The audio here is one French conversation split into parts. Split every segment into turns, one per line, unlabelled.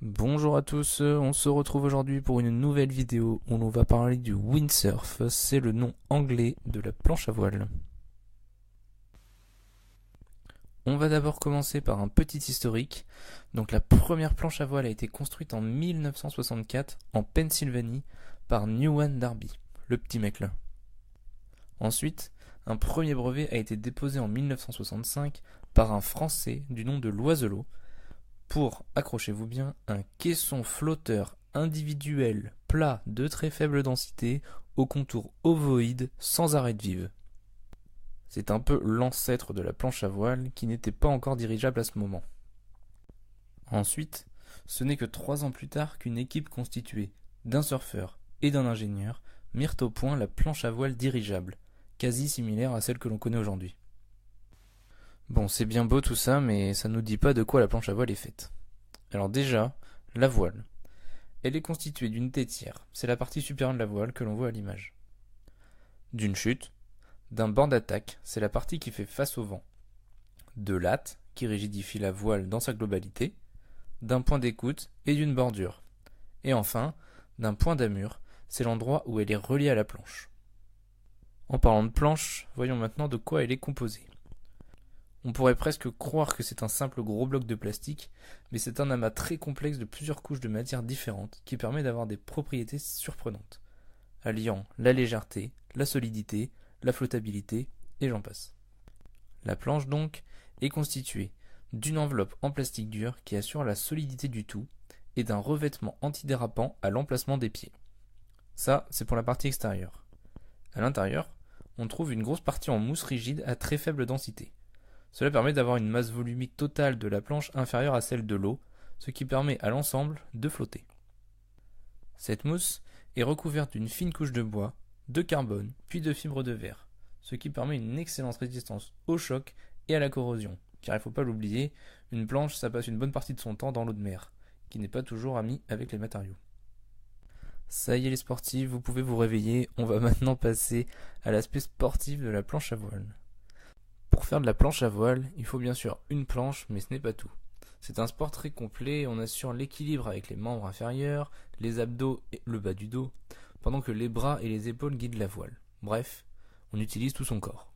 Bonjour à tous, on se retrouve aujourd'hui pour une nouvelle vidéo où l'on va parler du windsurf, c'est le nom anglais de la planche à voile. On va d'abord commencer par un petit historique. Donc la première planche à voile a été construite en 1964 en Pennsylvanie par Newen Darby, le petit mec là. Ensuite, un premier brevet a été déposé en 1965 par un Français du nom de Loiselot pour, accrochez-vous bien, un caisson flotteur individuel plat de très faible densité au contour ovoïde sans arête vive. C'est un peu l'ancêtre de la planche à voile qui n'était pas encore dirigeable à ce moment. Ensuite, ce n'est que 3 ans plus tard qu'une équipe constituée d'un surfeur et d'un ingénieur mirent au point la planche à voile dirigeable, quasi similaire à celle que l'on connaît aujourd'hui. Bon, c'est bien beau tout ça, mais ça nous dit pas de quoi la planche à voile est faite. Alors déjà, la voile. Elle est constituée d'une tétière, c'est la partie supérieure de la voile que l'on voit à l'image. D'une chute, d'un banc d'attaque, c'est la partie qui fait face au vent. De lattes, qui rigidifie la voile dans sa globalité, d'un point d'écoute et d'une bordure. Et enfin, d'un point d'amure, c'est l'endroit où elle est reliée à la planche. En parlant de planche, voyons maintenant de quoi elle est composée. On pourrait presque croire que c'est un simple gros bloc de plastique, mais c'est un amas très complexe de plusieurs couches de matières différentes qui permet d'avoir des propriétés surprenantes, alliant la légèreté, la solidité, la flottabilité, et j'en passe. La planche donc est constituée d'une enveloppe en plastique dur qui assure la solidité du tout et d'un revêtement antidérapant à l'emplacement des pieds. Ça, c'est pour la partie extérieure. À l'intérieur, on trouve une grosse partie en mousse rigide à très faible densité. Cela permet d'avoir une masse volumique totale de la planche inférieure à celle de l'eau, ce qui permet à l'ensemble de flotter. Cette mousse est recouverte d'une fine couche de bois, de carbone, puis de fibres de verre, ce qui permet une excellente résistance au choc et à la corrosion, car il ne faut pas l'oublier, une planche ça passe une bonne partie de son temps dans l'eau de mer, qui n'est pas toujours amie avec les matériaux. Ça y est les sportifs, vous pouvez vous réveiller, on va maintenant passer à l'aspect sportif de la planche à voile. Pour faire de la planche à voile, il faut bien sûr une planche, mais ce n'est pas tout. C'est un sport très complet, on assure l'équilibre avec les membres inférieurs, les abdos et le bas du dos, pendant que les bras et les épaules guident la voile. Bref, on utilise tout son corps.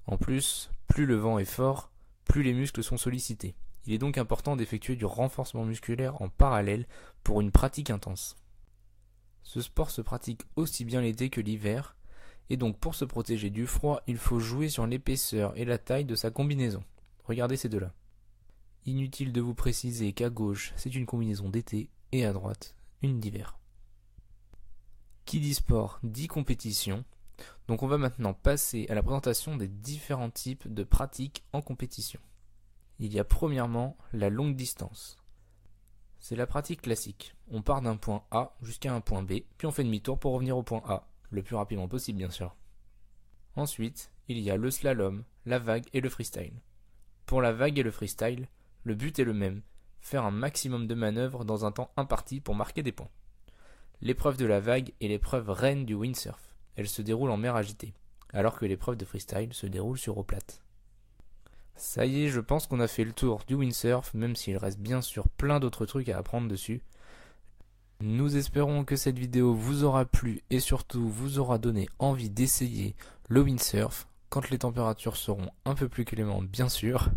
En plus, plus le vent est fort, plus les muscles sont sollicités. Il est donc important d'effectuer du renforcement musculaire en parallèle pour une pratique intense. Ce sport se pratique aussi bien l'été que l'hiver, et donc pour se protéger du froid, il faut jouer sur l'épaisseur et la taille de sa combinaison. Regardez ces deux-là. Inutile de vous préciser qu'à gauche, c'est une combinaison d'été, et à droite, une d'hiver. Qui dit sport, dit compétition. Donc on va maintenant passer à la présentation des différents types de pratiques en compétition. Il y a premièrement la longue distance. C'est la pratique classique. On part d'un point A jusqu'à un point B, puis on fait demi-tour pour revenir au point A, le plus rapidement possible bien sûr. Ensuite, il y a le slalom, la vague et le freestyle. Pour la vague et le freestyle, le but est le même, faire un maximum de manœuvres dans un temps imparti pour marquer des points. L'épreuve de la vague est l'épreuve reine du windsurf. Elle se déroule en mer agitée, alors que l'épreuve de freestyle se déroule sur eau plate. Ça y est, je pense qu'on a fait le tour du windsurf, même s'il reste bien sûr plein d'autres trucs à apprendre dessus. Nous espérons que cette vidéo vous aura plu et surtout vous aura donné envie d'essayer le windsurf quand les températures seront un peu plus clémentes bien sûr.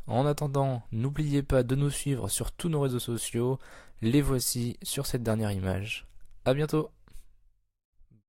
En attendant, n'oubliez pas de nous suivre sur tous nos réseaux sociaux, les voici sur cette dernière image. À bientôt!